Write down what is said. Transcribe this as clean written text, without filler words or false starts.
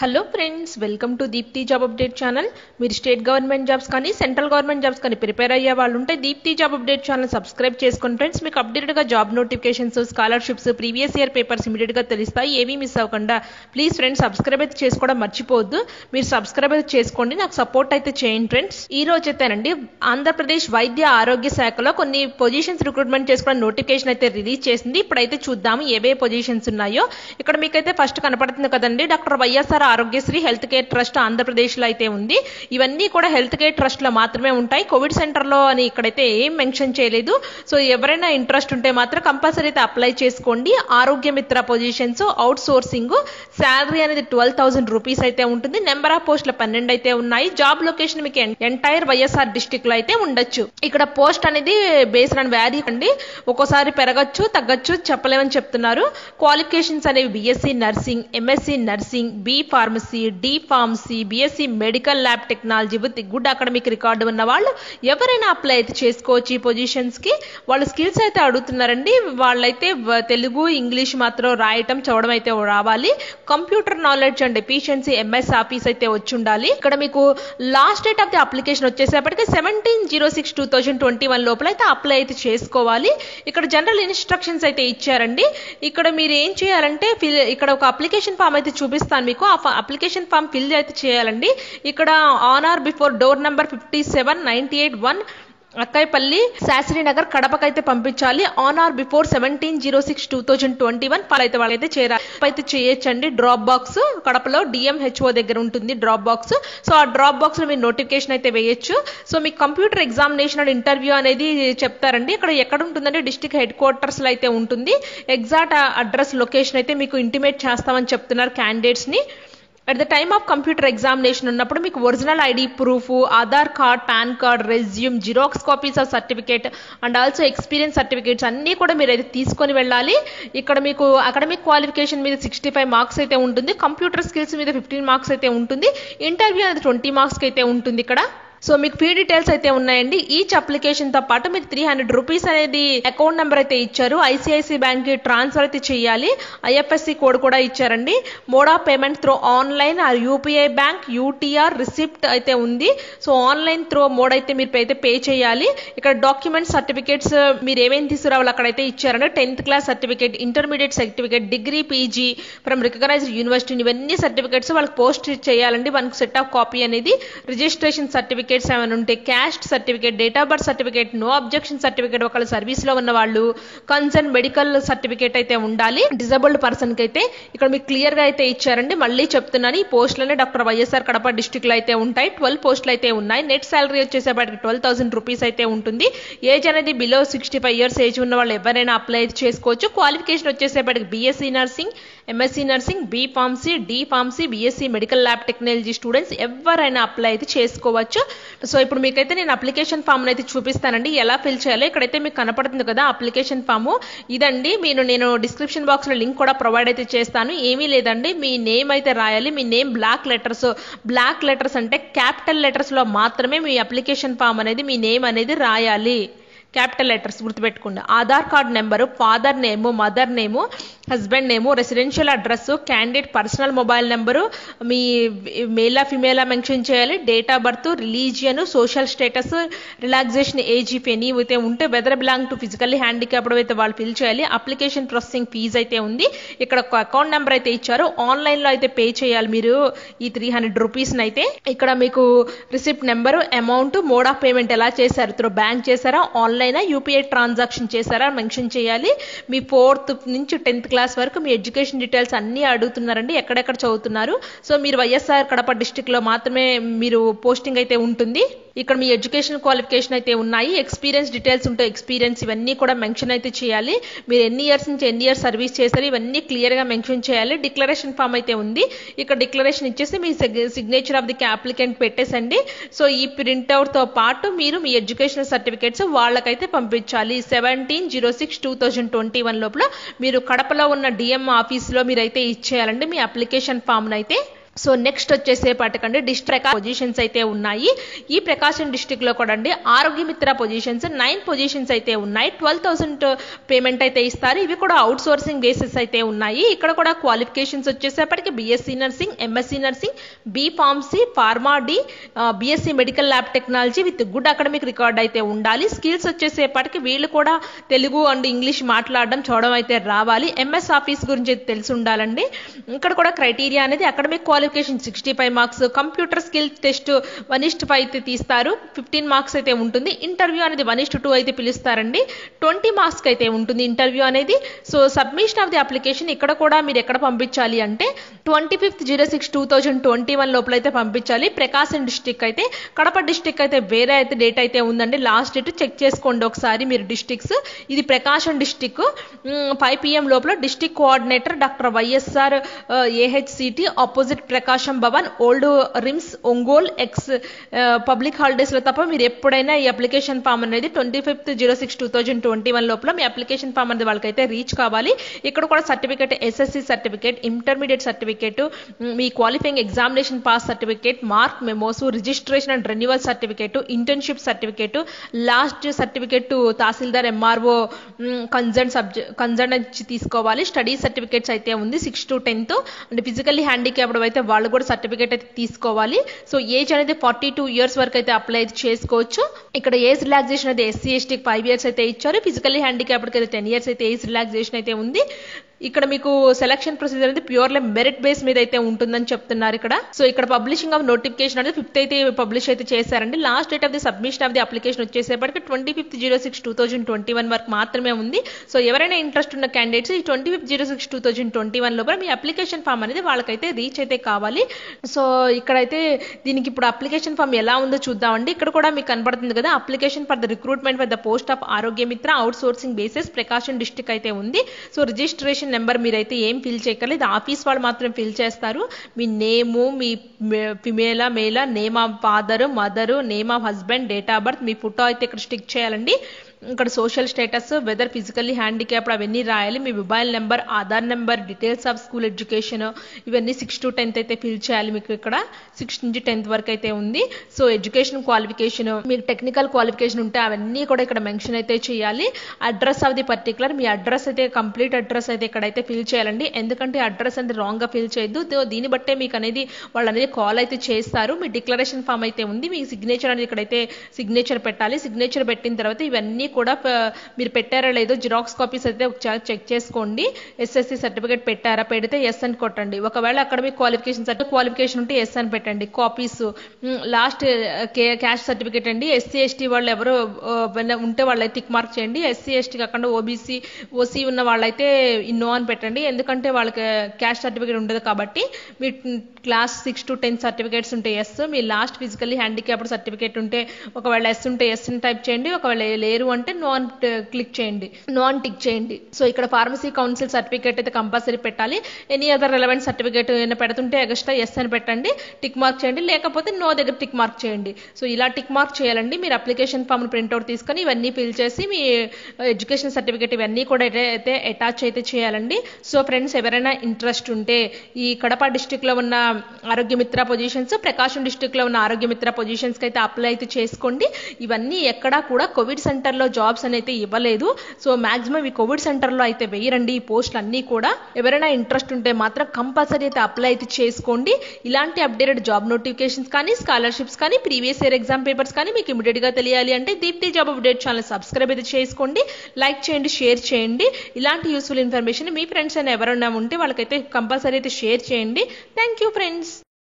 Hello friends, welcome to Deepthi job update channel. మీరు state government jobs కానీ central government jobs కానీ prepare అయ్యే వాళ్ళు ఉంటే Deepthi job update channel subscribe చేసుకోండి ఫ్రెండ్స్. మీకు అప్డేటెడ్గా job notifications, scholarships, previous year papers ఇమీడియట్గా తెలుస్తాయి. ఏమీ మిస్ అవ్వకుండా ప్లీజ్ ఫ్రెండ్స్ సబ్స్క్రైబ్ అయితే చేసుకోవడం మర్చిపోవద్దు. మీరు సబ్స్క్రైబ్ అయితే చేసుకోండి, నాకు సపోర్ట్ అయితే చేయండి ఫ్రెండ్స్. ఈ రోజు అయితేనండి ఆంధ్రప్రదేశ్ వైద్య ఆరోగ్య శాఖలో కొన్ని పొజిషన్స్ రిక్రూట్మెంట్ చేసుకోవడం నోటిఫికేషన్ అయితే రిలీజ్ చేసింది. ఇప్పుడైతే చూద్దాము ఏవే పొజిషన్స్ ఉన్నాయో. ఇక్కడ మీకైతే ఫస్ట్ కనపడుతుంది కదండి, doctor YSR Aarogyasri health care trust Andhra Pradesh లో అయితే ఉంది. ఇవన్నీ కూడా హెల్త్ కేర్ ట్రస్ట్ లో మాత్రమే ఉంటాయి. కోవిడ్ సెంటర్ లో అని ఇక్కడైతే ఏం మెన్షన్ చేయలేదు. సో ఎవరైనా ఇంట్రెస్ట్ ఉంటే మాత్రం కంపల్సరీ అయితే అప్లై చేసుకోండి. ఆరోగ్య మిత్ర పొజిషన్స్, అవుట్ సోర్సింగ్, శాలరీ అనేది 12,000 రూపీస్ అయితే ఉంటుంది. నెంబర్ ఆఫ్ పోస్టులు 12 అయితే ఉన్నాయి. జాబ్ లొకేషన్ మీకు ఎంటైర్ వైఎస్ఆర్ డిస్ట్రిక్ట్ లో అయితే ఉండొచ్చు. ఇక్కడ పోస్ట్ అనేది బేస్డ్ ఆన్ వ్యారీ అండి, ఒక్కోసారి పెరగచ్చు తగ్గచ్చు చెప్పలేమని చెప్తున్నారు. క్వాలిఫికేషన్స్ అనేవి BSc nursing, MSc nursing, B pharmacy, D pharmacy, BSc medical lab technology with good academic record ఉన్న వాళ్ళు ఎవరైనా అప్లై అయితే చేసుకోవచ్చు. ఈ పొజిషన్స్ కి వాళ్ళు స్కిల్స్ అయితే అడుగుతున్నారండి. వాళ్ళైతే తెలుగు, ఇంగ్లీష్ మాత్రం రాయటం చదవడం అయితే రావాలి. Computer knowledge and efficiency MS office అయితే వచ్చి ఉండాలి. ఇక్కడ మీకు last date of the application వచ్చేసేపటికి 17/06/2021 లోపల అయితే అప్లై అయితే చేసుకోవాలి. ఇక్కడ జనరల్ ఇన్స్ట్రక్షన్స్ అయితే ఇచ్చారండి. ఇక్కడ మీరు ఏం చేయాలంటే ఇక్కడ ఒక అప్లికేషన్ ఫామ్ అయితే చూపిస్తాను మీకు. ఆ అప్లికేషన్ ఫామ్ ఫిల్ అయితే చేయాలండి. ఇక్కడ on or before door number 5798-1 Akkaipalli, Shastrinagar, కడపకైతే పంపించాలి. ఆన్ ఆర్ బిఫోర్ 17/06/2021 అయితే వాళ్ళైతే అయితే చేయొచ్చండి. డ్రాప్ బాక్స్ కడపలో డిఎంహెచ్ఓ దగ్గర ఉంటుంది డ్రాప్ బాక్స్. సో ఆ డ్రాప్ బాక్స్ లో మీరు నోటిఫికేషన్ అయితే వేయొచ్చు. సో మీకు కంప్యూటర్ ఎగ్జామినేషన్ అండ్ ఇంటర్వ్యూ అనేది చెప్తారండి. ఇక్కడ ఎక్కడ ఉంటుందంటే డిస్ట్రిక్ట్ హెడ్ క్వార్టర్స్ లో అయితే ఉంటుంది. ఎగ్జాక్ట్ అడ్రస్ లొకేషన్ అయితే మీకు ఇంటిమేట్ చేస్తామని చెప్తున్నారు క్యాండిడేట్స్ ని. At the time of computer examination ఉన్నప్పుడు మీకు original ID proof, Aadhaar card, pan card, resume, xerox copies of certificate and also experience certificates అన్ని కూడా మీరు అయితే తీసుకొని వెళ్ళాలి. ఇక్కడ మీకు అకాడమిక్ క్వాలిఫికేషన్ మీద 65 మార్క్స్ అయితే ఉంటుంది. కంప్యూటర్ స్కిల్స్ మీద 15 మార్క్స్ అయితే ఉంటుంది. ఇంటర్వ్యూ అనేది 20 మార్క్స్ అయితే ఉంటుంది ఇక్కడ. సో మీకు ఫీ డీటెయిల్స్ అయితే ఉన్నాయండి. ఈచ్ అప్లికేషన్ తో పాటు మీకు 300 రూపీస్ అనేది అకౌంట్ నెంబర్ అయితే ఇచ్చారు. ఐసిఐసి బ్యాంక్ కి ట్రాన్స్ఫర్ అయితే చేయాలి. ఐఎఫ్ఎస్సి కోడ్ కూడా ఇచ్చారండి. Mode of payment through online or UPI bank, UTR, receipt అయితే ఉంది. సో ఆన్లైన్ త్రూ మోడ్ అయితే మీరు అయితే పే చేయాలి. ఇక్కడ డాక్యుమెంట్ సర్టిఫికేట్స్ మీరు ఏమేమి తీసుకురావాలి అక్కడైతే ఇచ్చారంటే 10th class certificate, intermediate certificate, degree, PG from recognised university, ఇవన్నీ సర్టిఫికేట్స్ వాళ్ళకి పోస్ట్ చేయాలండి. వన్ సెట్ ఆఫ్ కాపీ అనేది. రిజిస్ట్రేషన్ సర్టిఫికేట్ ఏమైనా ఉంటే, caste certificate, date of birth certificate, no objection certificate, ఒకళ్ళ సర్వీస్ లో ఉన్న వాళ్ళు, కన్సర్న్ మెడికల్ సర్టిఫికేట్ అయితే ఉండాలి. డిజబుల్డ్ పర్సన్ కి అయితే ఇక్కడ మీకు క్లియర్ గా అయితే ఇచ్చారండి. మళ్ళీ చెప్తున్నాను, ఈ పోస్టులనే డాక్టర్ వైఎస్ఆర్ కడప డిస్ట్రిక్ట్ లో అయితే ఉంటాయి. 12 పోస్టులు అయితే ఉన్నాయి. నెట్ శాలరీ వచ్చేసేపటికి 12,000 రూపీస్ అయితే ఉంటుంది. ఏజ్ అనేది బిలో 65 ఇయర్స్ ఏజ్ ఉన్న వాళ్ళు ఎవరైనా అప్లై చేసుకోవచ్చు. క్వాలిఫికేషన్ వచ్చేసేపటికి BSc nursing, MSc nursing, B pharmacy, D pharmacy, BSc medical lab technology students ఎవరైనా అప్లై అయితే చేసుకోవచ్చు. సో ఇప్పుడు మీకైతే నేను అప్లికేషన్ ఫామ్ అయితే చూపిస్తానండి ఎలా ఫిల్ చేయాలో. ఇక్కడైతే మీకు కనపడుతుంది కదా అప్లికేషన్ ఫామ్, ఇదండి. నేను డిస్క్రిప్షన్ బాక్స్ లో లింక్ కూడా ప్రొవైడ్ అయితే చేస్తాను. ఏమీ లేదండి, మీ నేమ్ అయితే రాయాలి. మీ నేమ్ బ్లాక్ లెటర్స్ అంటే క్యాపిటల్ లెటర్స్ లో మాత్రమే మీ అప్లికేషన్ ఫామ్ అనేది మీ నేమ్ అనేది రాయాలి. క్యాపిటల్ లెటర్స్ గుర్తుపెట్టుకోండి. Aadhaar card number, father name, mother name, husband name, residential address, candidate personal mobile number, మీ మేలా ఫిమేలా మెన్షన్ చేయాలి. Date of birth, religion, social status, relaxation age if any అయితే ఉంటే, whether belong to physically handicapped అయితే వాళ్ళు fill చేయాలి. Application processing fee అయితే ఉంది. ఇక్కడ ఒక అకౌంట్ నెంబర్ అయితే ఇచ్చారు. ఆన్లైన్ లో అయితే పే చేయాలి మీరు ఈ 300 రూపీస్ అయితే. ఇక్కడ మీకు receipt number, amount, mode of payment ఎలా చేశారు, త్రూ బ్యాంక్ చేశారా, ఆన్లైన్ యూపీఐ ట్రాన్సాక్షన్ చేశారా మెన్షన్ చేయాలి. మీ 4th నుంచి 10th క్లాస్ వరకు మీ ఎడ్యుకేషన్ డీటెయిల్స్ అన్ని అడుగుతున్నారండి, ఎక్కడెక్కడ చదువుతున్నారు. సో మీరు వైఎస్ఆర్ కడప డిస్ట్రిక్ట్ లో మాత్రమే మీరు పోస్టింగ్ అయితే ఉంటుంది. ఇక్కడ మీ ఎడ్యుకేషన్ క్వాలిఫికేషన్ అయితే ఉన్నాయి. ఎక్స్పీరియన్స్ డీటెయిల్స్ ఉంటే ఎక్స్పీరియన్స్ ఇవన్నీ కూడా మెన్షన్ అయితే చేయాలి. మీరు ఎన్ని ఇయర్స్ నుంచి ఎన్ని ఇయర్స్ సర్వీస్ చేశారు ఇవన్నీ క్లియర్ గా మెన్షన్ చేయాలి. డిక్లరేషన్ ఫామ్ అయితే ఉంది. ఇక్కడ డిక్లరేషన్ ఇచ్చేసి మీ సిగ్నేచర్ ఆఫ్ ది అప్లికెంట్ పెట్టేసండి. సో ఈ ప్రింట్అవుట్ తో పాటు మీరు మీ ఎడ్యుకేషన్ సర్టిఫికేట్స్ వాళ్ళకైతే పంపించాలి. 17/06/2021 లోపల మీరు కడపలో ఉన్న డిఎం ఆఫీస్ లో మీరైతే ఇచ్చేయాలండి మీ అప్లికేషన్ ఫామ్ అయితే. సో నెక్స్ట్ వచ్చేసేపటికండి డిస్ట్రిక్ట్ పొజిషన్స్ అయితే ఉన్నాయి. ఈ ప్రకాశం డిస్ట్రిక్ట్ లో కూడా అండి ఆరోగ్య మిత్ర పొజిషన్స్ 9 పొజిషన్స్ అయితే ఉన్నాయి. 12,000 పేమెంట్ అయితే ఇస్తారు. ఇవి కూడా అవుట్ సోర్సింగ్ బేసిస్ అయితే ఉన్నాయి. ఇక్కడ కూడా క్వాలిఫికేషన్స్ వచ్చేసేపటికి BSc nursing, MSc nursing, B pharmacy, pharma D, BSc medical lab technology with good academic record అయితే ఉండాలి. స్కిల్స్ వచ్చేసేపటికి వీళ్ళు కూడా తెలుగు అండ్ ఇంగ్లీష్ మాట్లాడడం చూడడం అయితే రావాలి. ఎంఎస్ ఆఫీస్ గురించి అయితే తెలిసి ఉండాలండి. ఇక్కడ కూడా క్రైటీరియా అనేది academic qualification 65 marks, computer skill test 1:5 అయితే తీస్తారు, 15 మార్క్స్ అయితే ఉంటుంది. ఇంటర్వ్యూ అనేది 1:2 అయితే పిలుస్తారండి, 20 మార్క్స్ అయితే ఉంటుంది ఇంటర్వ్యూ అనేది. So submission of the application ఇక్కడ కూడా మీరు ఎక్కడ పంపించాలి అంటే 25/06/2021 లోపల అయితే పంపించాలి. ప్రకాశం డిస్ట్రిక్ట్ అయితే, కడప డిస్ట్రిక్ట్ అయితే వేరే అయితే డేట్ అయితే ఉందండి. లాస్ట్ డేట్ చెక్ చేసుకోండి ఒకసారి మీరు డిస్ట్రిక్ట్స్. ఇది ప్రకాశం డిస్ట్రిక్ట్ 5 PM లోపల district coordinator doctor YSR AHCT opposite Prakasam Bhavan, old RIMS, Ongole. Public holidays లో తప్ప మీరు ఎప్పుడైనా ఈ అప్లికేషన్ ఫామ్ అనేది 25/06/2021 లోపల మీ అప్లికేషన్ ఫామ్ అనేది వాళ్ళకైతే రీచ్ కావాలి. ఇక్కడ కూడా certificate, SSC certificate, intermediate certificate, me qualifying examination pass certificate, mark memos, registration and renewal certificate, internship certificate, last certificate tahsildar MRO concern తీసుకోవాలి. స్టడీ సర్టిఫికేట్స్ అయితే ఉంది 6 to 10th. And physically handicapped అయితే వాళ్ళు కూడా certificate అయితే తీసుకోవాలి. So age అనేది 42 years వరకు అయితే అప్లై చేసుకోవచ్చు. ఇక్కడ ఏజ్ రిలాక్సేషన్ అయితే ఎస్సీ ఎస్టీకి 5 years అయితే ఇచ్చారు. ఫిజికల్లీ హ్యాండిక్యాప్డ్కి అయితే 10 years అయితే ఏజ్ రిలాక్సేషన్ అయితే ఉంది. ఇక్కడ మీకు సెలక్షన్ ప్రొసీజర్ అనేది ప్యూర్లీ మెరిట్ బేస్ మీద అయితే ఉంటుందని చెప్తున్నారు ఇక్కడ. సో ఇక్కడ పబ్లిషింగ్ ఆఫ్ నోటిఫికేషన్ అనేది 5th అయితే పబ్లిష్ అయితే చేశారండి. Last date of the submission of the application వచ్చేసేపటికి 25/06/2021 వరకు మాత్రమే ఉంది. సో ఎవరైనా ఇంట్రెస్ట్ ఉన్న క్యాండిడేట్స్ ఈ 25/06/2021 లోపల మీ అప్లికేషన్ ఫామ్ అనేది వాళ్ళకైతే రీచ్ అయితే కావాలి. సో ఇక్కడైతే దీనికి ఇప్పుడు అప్లికేషన్ ఫామ్ ఎలా ఉందో చూద్దామండి. ఇక్కడ కూడా మీకు కనబడుతుంది కదా, application for the recruitment for the post of ఆరోగ్య మిత్ర అవుట్ సోర్సింగ్ బేసిస్ ప్రకాశం డిస్ట్రిక్ట్ అయితే ఉంది. సో రిజిస్ట్రేషన్ నెంబర్ మీరైతే ఏం ఫిల్ చేయక్కర్లేదు, ఆఫీస్ వాళ్ళు మాత్రం ఫిల్ చేస్తారు. మీ నేము, మీ ఫిమేలా మేలా, name of father mother, name of husband, date of birth, మీ ఫోటో అయితే ఇక్కడ స్టిక్ చేయాలండి. ఇక్కడ social status, whether physically handicapped అవన్నీ రాయాలి. మీ mobile number, Aadhaar number, details of school education ఇవన్నీ 6 to 10th అయితే ఫిల్ చేయాలి. మీకు ఇక్కడ 6 నుంచి 10th వరకు అయితే ఉంది. సో ఎడ్యుకేషన్ క్వాలిఫికేషన్, మీకు టెక్నికల్ క్వాలిఫికేషన్ ఉంటే అవన్నీ కూడా ఇక్కడ మెన్షన్ అయితే చేయాలి. Address of the particular, me address అయితే కంప్లీట్ అడ్రస్ అయితే ఇక్కడైతే ఫిల్ చేయాలండి. ఎందుకంటే అడ్రస్ అనేది రాంగ్ గా ఫిల్ చేయొద్దు. దీన్ని బట్టే మీకు అనేది వాళ్ళు అనేది కాల్ అయితే చేస్తారు. మీ డిక్లరేషన్ ఫామ్ అయితే ఉంది, మీ సిగ్నేచర్ అనేది ఇక్కడైతే సిగ్నేచర్ పెట్టాలి. సిగ్నేచర్ పెట్టిన తర్వాత ఇవన్నీ కూడా మీరు పెట్టారా లేదో జిరాక్స్ కాపీస్ అయితే ఒకసారి చెక్ చేసుకోండి. ఎస్ఎస్సి సర్టిఫికేట్ పెట్టారా, పెడితే ఎస్ అని కొట్టండి. ఒకవేళ అకాడమిక్ క్వాలిఫికేషన్ ఉంటే ఎస్ అని పెట్టండి. కాపీస్ లాస్ట్ క్యాస్ట్ సర్టిఫికేట్ అండి. ఎస్సీ ఎస్టీ వాళ్ళు ఎవరు ఉంటే వాళ్ళైతే టిక్ మార్క్ చేయండి. ఎస్సీ ఎస్టీ కాకుండా ఓసీ ఉన్న వాళ్ళైతే నో అని పెట్టండి. ఎందుకంటే వాళ్ళకి క్యాస్ట్ సర్టిఫికేట్ ఉండదు కాబట్టి. మీ క్లాస్ 6 to 10 సర్టిఫికేట్స్ ఉంటే ఎస్, మీ లాస్ట్ ఫిజికల్లీ హ్యాండిక్యాప్డ్ సర్టిఫికేట్ ఉంటే ఒకవేళ ఎస్ ఉంటే ఎస్ అని టైప్ చేయండి. ఒకవేళ లేరు అంటే నో అని టిక్ చేయండి. సో ఇక్కడ ఫార్మసీ కౌన్సిల్ సర్టిఫికేట్ అయితే కంపల్సరీ పెట్టాలి. ఎనీ అదర్ రిలవెంట్ సర్టిఫికేట్ ఏమైనా పెడుతుంటే ఎక్స్ట్రా ఎస్ అని పెట్టండి, టిక్ మార్క్ చేయండి. లేకపోతే నో దగ్గర టిక్ మార్క్ చేయండి. సో ఇలా టిక్ మార్క్ చేయాలండి. మీరు అప్లికేషన్ ఫామ్ ప్రింట్అవుట్ తీసుకొని ఇవన్నీ ఫిల్ చేసి మీ ఎడ్యుకేషన్ సర్టిఫికేట్ ఇవన్నీ కూడా అయితే అటాచ్ అయితే చేయాలండి. సో ఫ్రెండ్స్, ఎవరైనా ఇంట్రెస్ట్ ఉంటే ఈ కడప డిస్ట్రిక్ట్ లో ఉన్న ఆరోగ్య మిత్ర పొజిషన్స్, ప్రకాశం డిస్ట్రిక్ట్ లో ఉన్న ఆరోగ్య మిత్ర పొజిషన్స్ కి అయితే అప్లై అయితే చేసుకోండి. ఇవన్నీ ఎక్కడా కూడా కోవిడ్ సెంటర్ లో జాబ్స్ అయితే ఇవ్వలేదు. సో మాక్సిమం ఈ కోవిడ్ సెంటర్ లో అయితే వేయరండి ఈ పోస్టులు అన్ని కూడా. ఎవరైనా ఇంట్రెస్ట్ ఉంటే మాత్రం కంపల్సరీ అయితే అప్లై అయితే చేసుకోండి. ఇలాంటి అప్డేటెడ్ జాబ్ నోటిఫికేషన్స్ కానీ, స్కాలర్షిప్స్ కానీ, ప్రీవియస్ ఇయర్ ఎగ్జామ్ పేపర్స్ కానీ మీకు ఇమీడియట్ గా తెలియాలి అంటే Deepthi job update channel subscribe అయితే చేసుకోండి, లైక్ చేయండి, షేర్ చేయండి. ఇలాంటి యూస్ఫుల్ ఇన్ఫర్మేషన్ మీ ఫ్రెండ్స్ అయినా ఎవరైనా ఉంటే వాళ్ళకైతే కంపల్సరీ అయితే షేర్ చేయండి. Thank you friends.